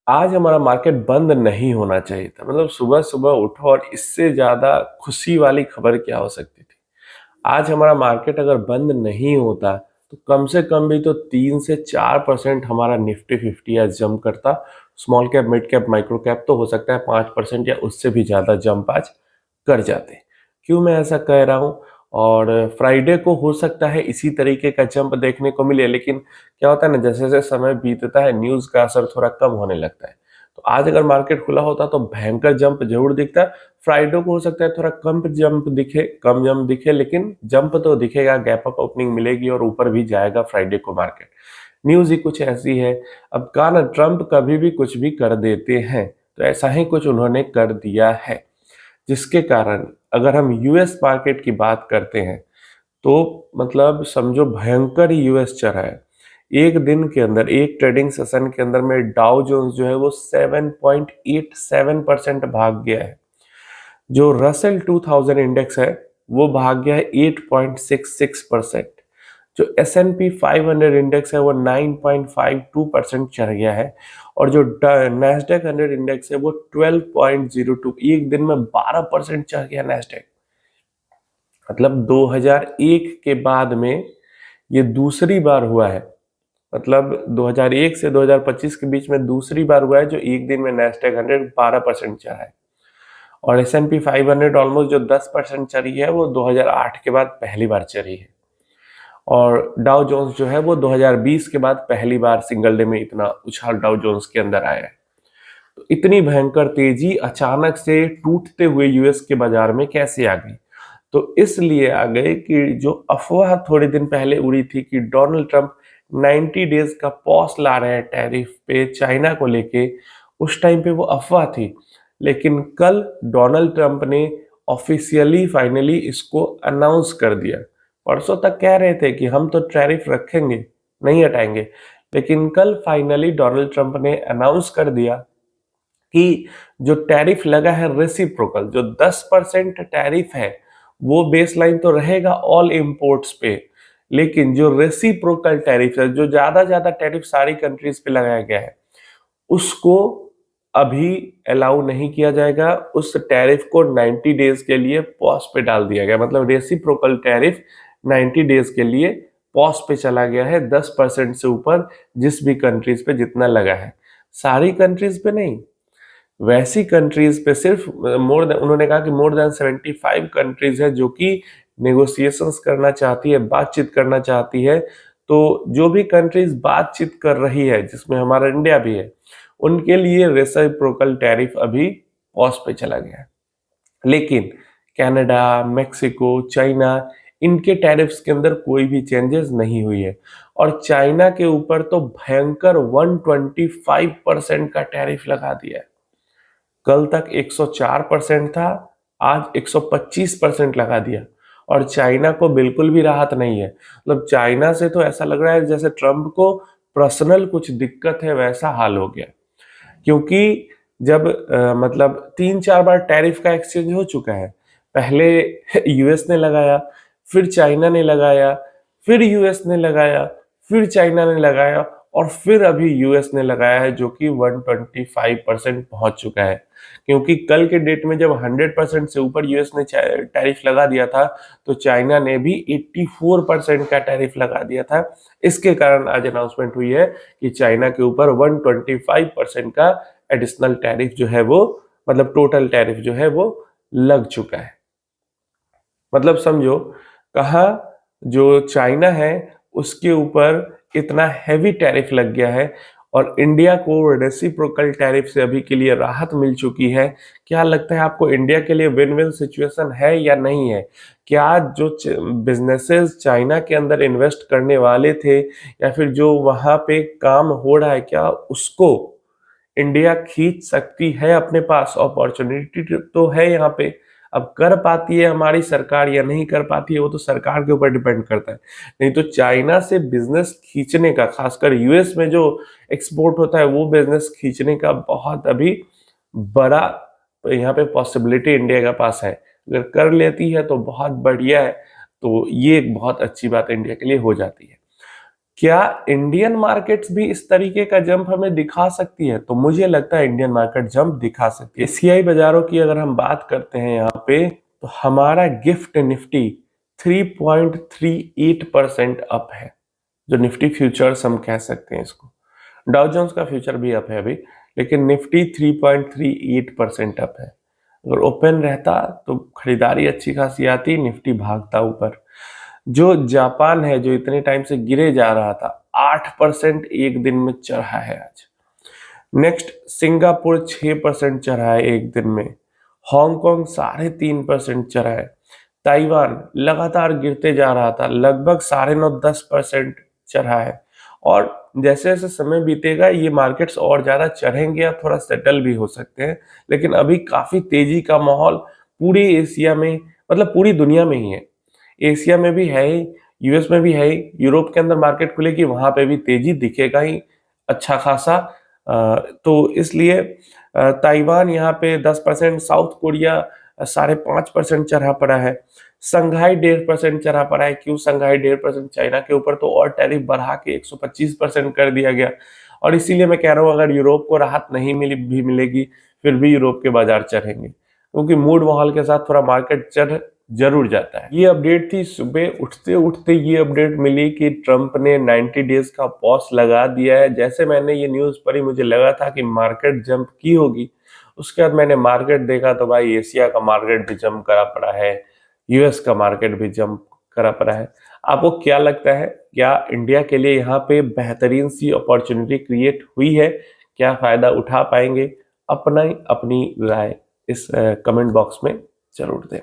आज हमारा मार्केट बंद नहीं होना चाहिए था। मतलब सुबह-सुबह उठो और इससे ज़्यादा खुशी वाली खबर क्या हो सकती थी। आज हमारा मार्केट अगर बंद नहीं होता, तो कम से कम भी तो 3 से 4% हमारा निफ्टी 50 आज जंप करता। Small cap, mid cap, micro cap तो हो सकता है 5% या उससे भी ज़्यादा जंप आज कर जाते। क्यों मैं ऐसा कह रहा हूँ? और फ्राइडे को हो सकता है इसी तरीके का जंप देखने को मिले, लेकिन क्या होता है ना, जैसे-जैसे समय बीतता है न्यूज़ का असर थोड़ा कम होने लगता है। तो आज अगर मार्केट खुला होता तो भयंकर जंप ज़रूर दिखता। फ्राइडे को हो सकता है थोड़ा कम जंप दिखे, लेकिन जंप तो दिखेगा, गैप अप ओपनिंग मिलेगी और ऊपर भी जाएगा फ्राइडे को मार्केट। न्यूज़ ही कुछ ऐसी है। अब कहा ना, ट्रम्प कभी भी कुछ भी कर देते हैं, तो ऐसा ही कुछ उन्होंने कर दिया है। जिसके कारण अगर हम यूएस मार्केट की बात करते हैं, तो मतलब समझो भयंकर ही यूएस चढ़ा है। एक दिन के अंदर, एक ट्रेडिंग सेशन के अंदर में डाउ जोन्स जो है वो 7.87% भाग गया है। जो रसेल 2000 इंडेक्स है वो भाग गया है 8.66%। जो S&P 500 इंडेक्स है वो 9.52% चढ़ गया है। और जो नैस्डैक 100 इंडेक्स है वो 12.02, एक दिन में 12% चढ़ गया नैस्डैक। मतलब 2001 के बाद में ये दूसरी बार हुआ है। मतलब 2001 से 2025 के बीच में दूसरी बार हुआ है जो एक दिन में नैस्डैक 100 12% चढ़ा है। और S&P 500 ऑलमोस्ट जो 10% चढ़ी है वो 2008 के बाद पहली बार चढ़ी है। और डाउ जोन्स जो है वो 2020 के बाद पहली बार सिंगल डे में इतना उछाल डाउ जोन्स के अंदर आया है। तो इतनी भयंकर तेजी अचानक से टूटते हुए यूएस के बाजार में कैसे आ गई? तो इसलिए आ गए कि जो अफवाह थोड़े दिन पहले उड़ी थी कि डोनाल्ड ट्रंप 90 डेज का पॉज ला रहे हैं टैरिफ पे चाइना को लेके, उस टाइम पे वो अफवाह थी। लेकिन कल डोनाल्ड ट्रंप ने ऑफिशियली फाइनली इसको अनाउंस कर दिया। परसों तक कह रहे थे कि हम तो टैरिफ रखेंगे, नहीं हटाएंगे, लेकिन कल फाइनली डोनाल्ड ट्रंप ने अनाउंस कर दिया कि जो टैरिफ लगा है रेसिप्रोकल, जो 10% टैरिफ है वो बेसलाइन तो रहेगा ऑल इंपोर्ट्स पे, लेकिन जो रेसिप्रोकल टैरिफ है, जो ज्यादा टैरिफ सारी कंट्रीज पे लगाया गया है, उसको अभी अलाउ नहीं किया जाएगा। उस टैरिफ को 90 डेज के लिए पॉज पे डाल दिया गया। मतलब रेसिप्रोकल टैरिफ 90 डेज के लिए पॉज पे चला गया है, 10% से ऊपर जिस भी कंट्रीज पे जितना लगा है। सारी कंट्रीज पे नहीं, वैसी कंट्रीज पे सिर्फ उन्होंने कहा कि मोर देन 75 कंट्रीज है जो कि नेगोशिएशंस करना चाहती है, बातचीत करना चाहती है। तो जो भी कंट्रीज बातचीत कर रही है, जिसमें हमारा इंडिया भी है, उनके लिए रेसिप्रोकल टैरिफ अभी पॉज पे चला गया है। लेकिन कनाडा, मेक्सिको, चाइना, इनके टैरिफ्स के अंदर कोई भी चेंजेस नहीं हुई है। और चाइना के ऊपर तो भयंकर 125% का टैरिफ लगा दिया है। कल तक 104% था, आज 125% लगा दिया। और चाइना को बिल्कुल भी राहत नहीं है। मतलब चाइना से तो ऐसा लग रहा है जैसे ट्रंप को पर्सनल कुछ दिक्कत है, वैसा हाल हो गया। क्योंकि जब मतलब 3-4 बार टैरिफ का एक्सचेंज हो चुका है। पहले यूएस ने लगाया, फिर चाइना ने लगाया, फिर यूएस ने लगाया, फिर चाइना ने लगाया और फिर अभी यूएस ने लगाया है, जो कि 125% पहुंच चुका है। क्योंकि कल के डेट में जब 100% से ऊपर यूएस ने टैरिफ लगा दिया था, तो चाइना ने भी 84% का टैरिफ लगा दिया था। इसके कारण आज अनाउंसमेंट हुई है कि चाइना के ऊपर 125% का एडिशनल टैरिफ जो है वो, मतलब टोटल टैरिफ जो है वो लग चुका है। मतलब समझो, कहा जो चाइना है उसके ऊपर इतना हैवी टैरिफ लग गया है और इंडिया को रेसिप्रोकल टैरिफ से अभी के लिए राहत मिल चुकी है। क्या लगता है आपको, इंडिया के लिए विन विन सिचुएशन है या नहीं है? क्या जो बिजनेसेस चाइना के अंदर इन्वेस्ट करने वाले थे या फिर जो वहां पे काम हो रहा है, क्या उसको इंडिया खींच सकती है अपने पास? अपॉर्चुनिटी तो है यहाँ पे। अब कर पाती है हमारी सरकार या नहीं कर पाती है, वो तो सरकार के ऊपर डिपेंड करता है। नहीं तो चाइना से बिजनेस खींचने का, खासकर यूएस में जो एक्सपोर्ट होता है, वो बिजनेस खींचने का बहुत अभी बड़ा यहाँ पे पॉसिबिलिटी इंडिया के पास है। अगर कर लेती है तो बहुत बढ़िया है। तो ये एक बहुत अच्छी बात इंडिया के लिए हो जाती है। क्या इंडियन मार्केट्स भी इस तरीके का जंप हमें दिखा सकती है? तो मुझे लगता है इंडियन मार्केट जंप दिखा सकती है। एशियाई बाजारों की अगर हम बात करते हैं यहाँ पे, तो हमारा गिफ्ट निफ्टी 3.38% अप है, जो निफ्टी फ्यूचर्स हम कह सकते हैं इसको। डाउ जोन्स का फ्यूचर भी अप है अभी, लेकिन निफ्टी 3.38% अप है। अगर ओपन रहता तो खरीदारी अच्छी खासी आती, निफ्टी भागता ऊपर। जो जापान है, जो इतने टाइम से गिरे जा रहा था, 8% एक दिन में चढ़ा है आज। नेक्स्ट सिंगापुर 6% चढ़ा है एक दिन में। हांगकांग 3.5% चढ़ा है। ताइवान लगातार गिरते जा रहा था, लगभग 9.5-10% चढ़ा है। और जैसे जैसे समय बीतेगा ये मार्केट्स और ज्यादा चढ़ेंगे या थोड़ा सेटल भी हो सकते हैं, लेकिन अभी काफी तेजी का माहौल पूरे एशिया में, मतलब पूरी दुनिया में ही है। एशिया में भी है ही, यूएस में भी है ही, यूरोप के अंदर मार्केट खुलेगी वहां पे भी तेजी दिखेगा ही अच्छा खासा। तो इसलिए ताइवान यहाँ पे 10%, साउथ कोरिया 5.5% चढ़ा पड़ा है। संघाई 1.5% चढ़ा पड़ा है। क्यों संघाई 1.5%? चाइना के ऊपर तो और टैरिफ बढ़ा के 125% कर दिया गया। और इसीलिए मैं कह रहा हूँ, अगर यूरोप को राहत नहीं मिलेगी, फिर भी यूरोप के बाजार चढ़ेंगे, क्योंकि मूड माहौल के साथ थोड़ा मार्केट चढ़ जरूर जाता है। ये अपडेट थी, सुबह उठते उठते ये अपडेट मिली कि ट्रंप ने 90 डेज का पॉज लगा दिया है। जैसे मैंने ये न्यूज पढ़ी, मुझे लगा था कि मार्केट जंप की होगी। उसके बाद मैंने मार्केट देखा तो भाई एशिया का मार्केट भी जंप करा पड़ा है, यूएस का मार्केट भी जंप करा पड़ा है। आपको क्या लगता है, क्या इंडिया के लिए यहाँ पे बेहतरीन सी अपॉर्चुनिटी क्रिएट हुई है? क्या फायदा उठा पाएंगे? अपनी राय इस कमेंट बॉक्स में जरूर दें।